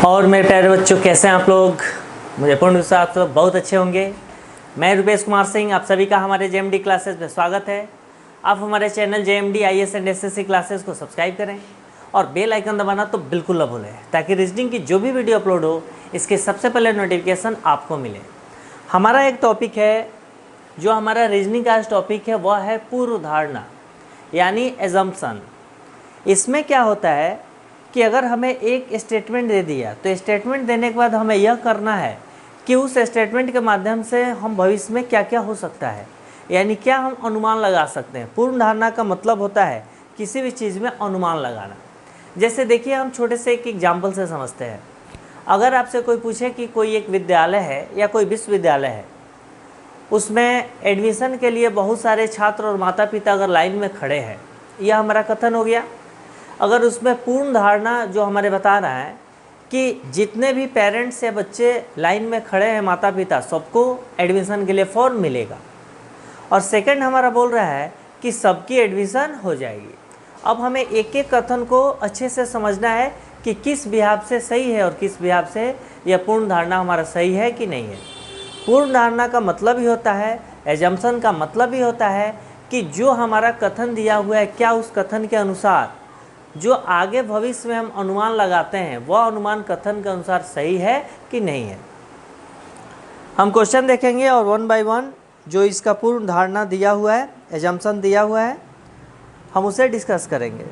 और मेरे प्यारे बच्चों, कैसे हैं आप लोग। मुझे पूर्ण विश्वास आप लोग बहुत अच्छे होंगे। मैं रुपेश कुमार सिंह, आप सभी का हमारे जेएमडी क्लासेस में स्वागत है। आप हमारे channel JMD IAS and SSC classes को सब्सक्राइब करें और बेल आइकन दबाना तो बिल्कुल ना भूलें, ताकि रीजनिंग की जो भी वीडियो अपलोड हो इसके सबसे पहले नोटिफिकेशन आपको मिले। हमारा एक टॉपिक है, जो हमारा रीजनिंग का टॉपिक है, वह है पूर्व धारणा यानी एजम्पशन। इसमें क्या होता है कि अगर हमें एक स्टेटमेंट दे दिया तो स्टेटमेंट देने के बाद हमें यह करना है कि उस स्टेटमेंट के माध्यम से हम भविष्य में क्या क्या हो सकता है, यानी क्या हम अनुमान लगा सकते हैं। पूर्ण धारणा का मतलब होता है किसी भी चीज़ में अनुमान लगाना। जैसे देखिए, हम छोटे से एक एग्जाम्पल से समझते हैं। अगर आपसे कोई पूछे कि कोई एक विद्यालय है या कोई विश्वविद्यालय है, उसमें एडमिशन के लिए बहुत सारे छात्र और माता पिता अगर लाइन में खड़े हैं, यह हमारा कथन हो गया। अगर उसमें पूर्ण धारणा जो हमारे बता रहा है कि जितने भी पेरेंट्स या बच्चे लाइन में खड़े हैं, माता पिता, सबको एडमिशन के लिए फॉर्म मिलेगा। और सेकंड हमारा बोल रहा है कि सबकी एडमिशन हो जाएगी। अब हमें एक एक कथन को अच्छे से समझना है कि किस बिहाफ से सही है और किस बिहाफ से यह पूर्ण धारणा हमारा सही है कि नहीं है। पूर्ण धारणा का मतलब ही होता है, एजम्पशन का मतलब ही होता है कि जो हमारा कथन दिया हुआ है, क्या उस कथन के अनुसार जो आगे भविष्य में हम अनुमान लगाते हैं, वह अनुमान कथन के अनुसार सही है कि नहीं है। हम क्वेश्चन देखेंगे और वन बाय वन जो इसका पूर्ण धारणा दिया हुआ है, एजम्पशन दिया हुआ है, हम उसे डिस्कस करेंगे।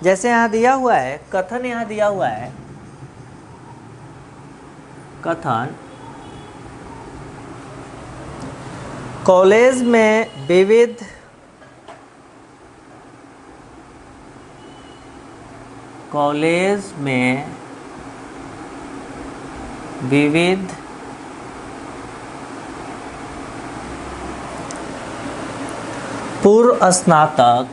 जैसे यहाँ दिया हुआ है कथन, यहाँ दिया हुआ है कथन, कॉलेज में विविध पूर्व स्नातक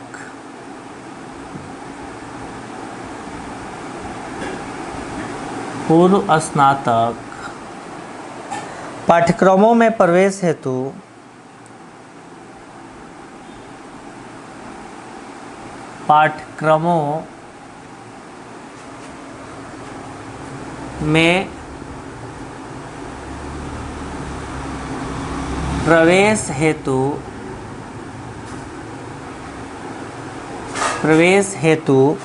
पाठ्यक्रमों में प्रवेश हेतु प्रवेश हेतु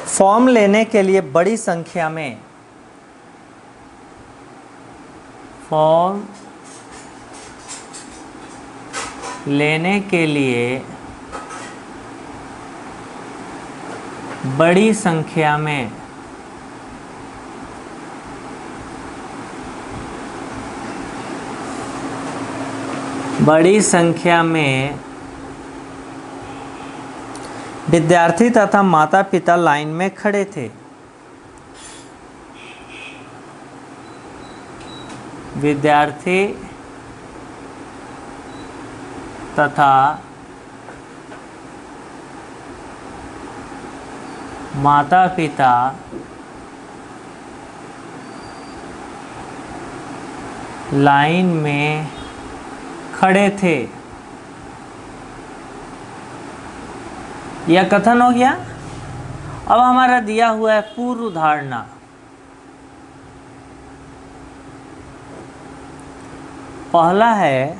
फॉर्म लेने के लिए बड़ी संख्या में विद्यार्थी तथा माता पिता लाइन में खड़े थे। विद्यार्थी तथा माता पिता लाइन में खड़े थे। यह कथन हो गया। अब हमारा दिया हुआ है पूर्व धारणा। पहला है,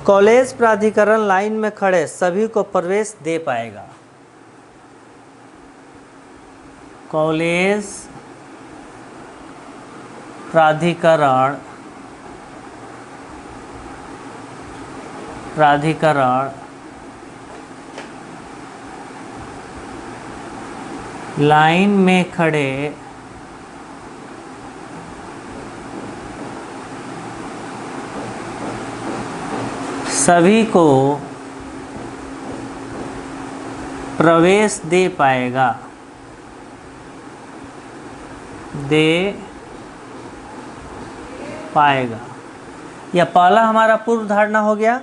कॉलेज प्राधिकरण लाइन में खड़े सभी को प्रवेश दे पाएगा। कॉलेज प्राधिकरण लाइन में खड़े सभी को प्रवेश दे पाएगा। यह पहला हमारा पूर्व धारणा हो गया।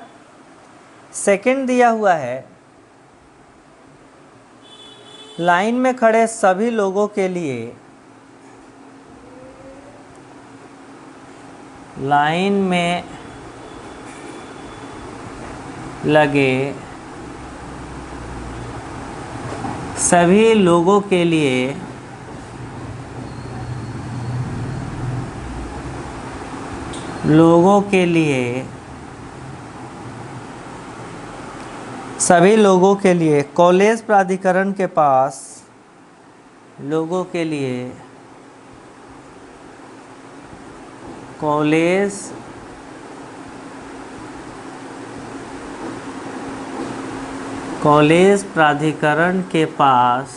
सेकंड दिया हुआ है, लाइन में खड़े सभी लोगों के लिए लाइन में लगे सभी लोगों के लिए सभी लोगों के लिए कॉलेज प्राधिकरण के पास कॉलेज प्राधिकरण के पास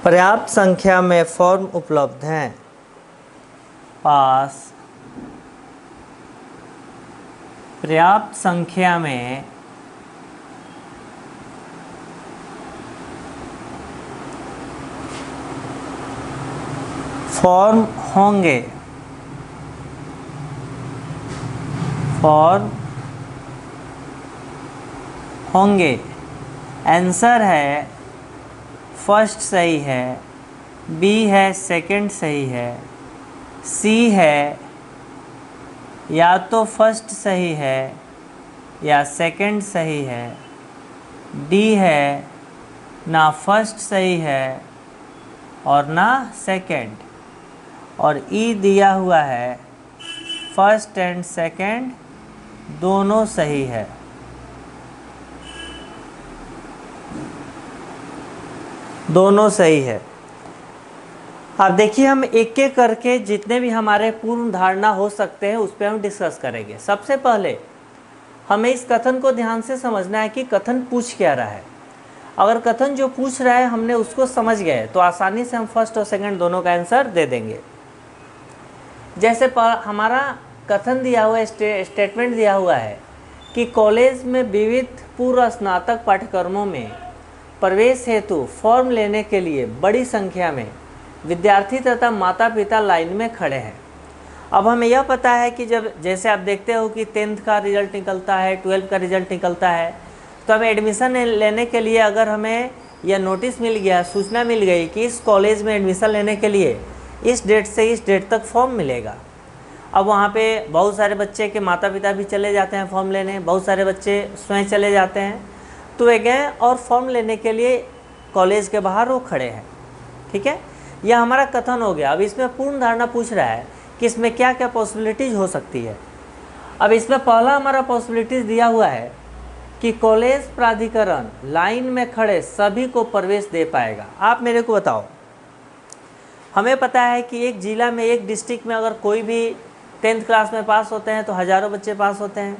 पर्याप्त संख्या में फॉर्म उपलब्ध हैं। पर्याप्त संख्या में फॉर्म होंगे। आंसर है फर्स्ट सही है, बी है सेकंड सही है, सी है या तो फर्स्ट सही है या सेकंड सही है, डी है ना फर्स्ट सही है और ना सेकंड, और ई दिया हुआ है फर्स्ट एंड सेकंड दोनों सही है। दोनों सही है। अब देखिए हम एक एक करके जितने भी हमारे पूर्ण धारणा हो सकते हैं उस पर हम डिस्कस करेंगे। सबसे पहले हमें इस कथन को ध्यान से समझना है कि कथन पूछ क्या रहा है। अगर कथन जो पूछ रहा है हमने उसको समझ गए तो आसानी से हम फर्स्ट और सेकंड दोनों का आंसर दे देंगे। जैसे हमारा कथन दिया हुआ स्टेटमेंट दिया हुआ है कि कॉलेज में विविध पूर्व स्नातक पाठ्यक्रमों में प्रवेश हेतु फॉर्म लेने के लिए बड़ी संख्या में विद्यार्थी तथा माता पिता लाइन में खड़े हैं। अब हमें यह पता है कि जब जैसे आप देखते हो कि 10th का रिजल्ट निकलता है, 12th का रिजल्ट निकलता है, तो हमें एडमिशन लेने के लिए अगर हमें यह नोटिस मिल गया, सूचना मिल गई कि इस कॉलेज में एडमिशन लेने के लिए इस डेट से इस डेट तक फॉर्म मिलेगा। अब वहाँ पे बहुत सारे बच्चे के माता पिता भी चले जाते हैं फॉर्म लेने, बहुत सारे बच्चे स्वयं चले जाते हैं, तो वे गए और फॉर्म लेने के लिए कॉलेज के बाहर वो खड़े हैं। ठीक है, यह हमारा कथन हो गया। अब इसमें पूर्ण धारणा पूछ रहा है कि इसमें क्या क्या पॉसिबिलिटीज़ हो सकती है। अब इसमें पहला हमारा पॉसिबिलिटीज़ दिया हुआ है कि कॉलेज प्राधिकरण लाइन में खड़े सभी को प्रवेश दे पाएगा। आप मेरे को बताओ, हमें पता है कि एक ज़िला में, एक डिस्ट्रिक्ट में अगर कोई भी 10th क्लास में पास होते हैं तो हज़ारों बच्चे पास होते हैं,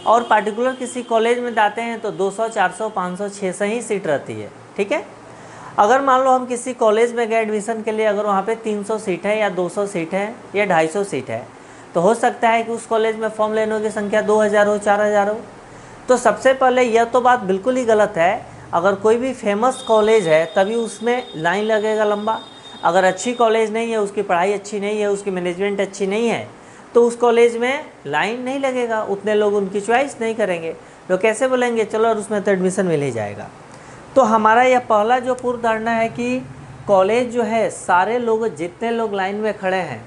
और पार्टिकुलर किसी कॉलेज में जाते हैं तो 200, 400, 500, 600 ही सीट रहती है। ठीक है, अगर मान लो हम किसी कॉलेज में गए एडमिशन के लिए, अगर वहाँ पे 300 सीट है या 200 सीट है या 250 सीट है, तो हो सकता है कि उस कॉलेज में फॉर्म लेने की संख्या 2000 हो, 4000 हो। तो सबसे पहले यह तो बात बिल्कुल ही गलत है। अगर कोई भी फेमस कॉलेज है तभी उसमें लाइन लगेगा लंबा। अगर अच्छी कॉलेज नहीं है, उसकी पढ़ाई अच्छी नहीं है, उसकी मैनेजमेंट अच्छी नहीं है, तो उस कॉलेज में लाइन नहीं लगेगा, उतने लोग उनकी चॉइस नहीं करेंगे। तो कैसे बोलेंगे चलो और उसमें तो एडमिशन मिल ही जाएगा। तो हमारा यह पहला जो पूर्व धारणा है कि कॉलेज जो है सारे लोग, जितने लोग लाइन में खड़े हैं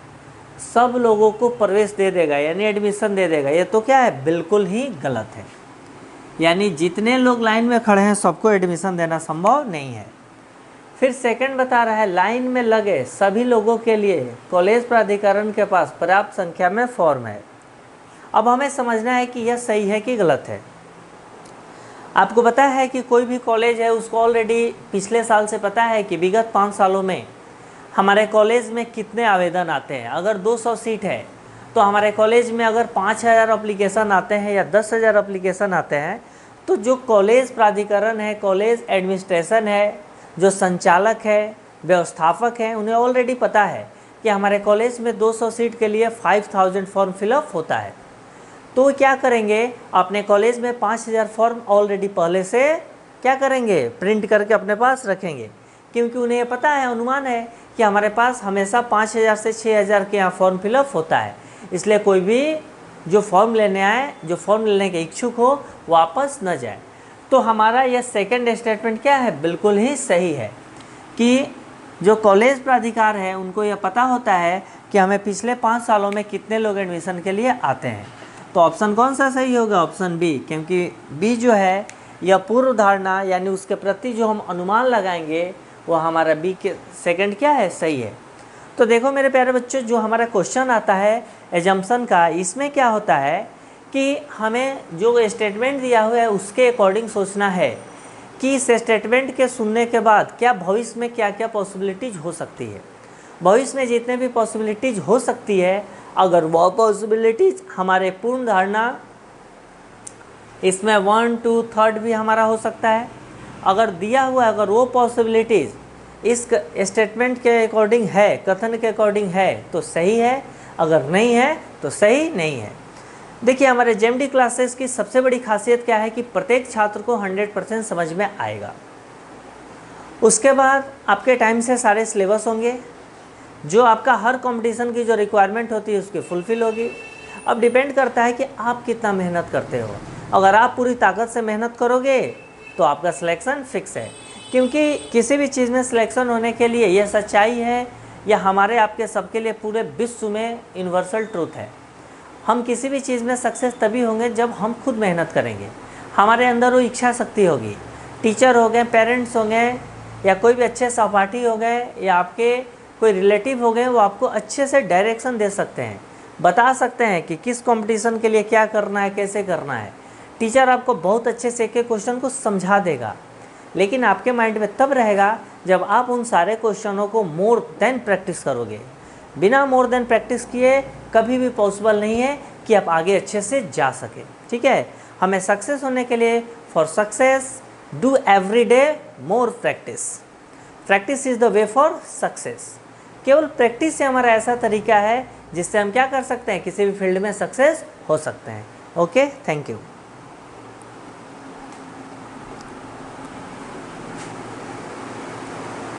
सब लोगों को प्रवेश दे देगा, यानी एडमिशन दे देगा, ये तो क्या है, बिल्कुल ही गलत है। यानी जितने लोग लाइन में खड़े हैं सबको एडमिशन देना संभव नहीं है। फिर सेकंड बता रहा है लाइन में लगे सभी लोगों के लिए कॉलेज प्राधिकरण के पास पर्याप्त संख्या में फॉर्म है। अब हमें समझना है कि यह सही है कि गलत है। आपको पता है कि कोई भी कॉलेज है उसको ऑलरेडी पिछले साल से पता है कि विगत 5 सालों में हमारे कॉलेज में कितने आवेदन आते हैं। अगर 200 सीट है तो हमारे कॉलेज में अगर 5000 एप्लीकेशन आते हैं या 10,000 एप्लीकेशन आते हैं, तो जो कॉलेज प्राधिकरण है, कॉलेज एडमिनिस्ट्रेशन है, जो संचालक है, व्यवस्थापक हैं, उन्हें ऑलरेडी पता है कि हमारे कॉलेज में 200 सीट के लिए 5000 फॉर्म फिलअप होता है। तो वो क्या करेंगे, अपने कॉलेज में 5000 फॉर्म ऑलरेडी पहले से क्या करेंगे, प्रिंट करके अपने पास रखेंगे, क्योंकि उन्हें ये पता है, अनुमान है कि हमारे पास हमेशा 5000 से 6000 के यहाँ फॉर्म फिलअप होता है। इसलिए कोई भी जो फॉर्म लेने आए, जो फॉर्म लेने के इच्छुक हो, वापस न जाए। तो हमारा यह सेकंड स्टेटमेंट क्या है, बिल्कुल ही सही है कि जो कॉलेज प्राधिकार है उनको यह पता होता है कि हमें पिछले 5 सालों में कितने लोग एडमिशन के लिए आते हैं। तो ऑप्शन कौन सा सही होगा? ऑप्शन बी, क्योंकि बी जो है यह पूर्व धारणा यानी उसके प्रति जो हम अनुमान लगाएंगे वो हमारा बी के सेकंड क्या है? सही है। तो देखो मेरे प्यारे बच्चों, जो हमारा क्वेश्चन आता है एजम्पशन का, इसमें क्या होता है कि हमें जो स्टेटमेंट दिया हुआ है उसके अकॉर्डिंग सोचना है कि इस स्टेटमेंट के सुनने के बाद क्या भविष्य में क्या क्या पॉसिबिलिटीज़ हो सकती है। भविष्य में जितने भी पॉसिबिलिटीज़ हो सकती है, अगर वह पॉसिबिलिटीज़ हमारे पूर्ण धारणा, इसमें 1, 2, 3 भी हमारा हो सकता है, अगर दिया हुआ है, अगर वो पॉसिबिलिटीज़ इस स्टेटमेंट के अकॉर्डिंग है, कथन के अकॉर्डिंग है तो सही है, अगर नहीं है तो सही नहीं है। देखिए हमारे जेएमडी क्लासेस की सबसे बड़ी खासियत क्या है कि प्रत्येक छात्र को 100% समझ में आएगा। उसके बाद आपके टाइम से सारे सिलेबस होंगे, जो आपका हर कंपटीशन की जो रिक्वायरमेंट होती है उसकी फुलफ़िल होगी। अब डिपेंड करता है कि आप कितना मेहनत करते हो। अगर आप पूरी ताकत से मेहनत करोगे तो आपका सिलेक्शन फिक्स है, क्योंकि किसी भी चीज़ में सिलेक्शन होने के लिए यह सच्चाई है, या हमारे आपके सबके लिए पूरे विश्व में यूनिवर्सल ट्रूथ है। हम किसी भी चीज़ में सक्सेस तभी होंगे जब हम खुद मेहनत करेंगे, हमारे अंदर वो इच्छा शक्ति होगी। टीचर हो गए, पेरेंट्स हो गए, या कोई भी अच्छे सहपाठी हो गए, या आपके कोई रिलेटिव हो गए, वो आपको अच्छे से डायरेक्शन दे सकते हैं, बता सकते हैं कि किस कंपटीशन के लिए क्या करना है, कैसे करना है। टीचर आपको बहुत अच्छे से एक एक क्वेश्चन को समझा देगा, लेकिन आपके माइंड में तब रहेगा जब आप उन सारे क्वेश्चनों को मोर देन प्रैक्टिस करोगे। बिना मोर देन प्रैक्टिस किए कभी भी पॉसिबल नहीं है कि आप आगे अच्छे से जा सके। ठीक है, हमें सक्सेस होने के लिए, for success do every day more practice. Practice is the way for success. केवल प्रैक्टिस से हमारा ऐसा तरीका है जिससे हम क्या कर सकते हैं, किसी भी फील्ड में सक्सेस हो सकते हैं। Okay, thank you.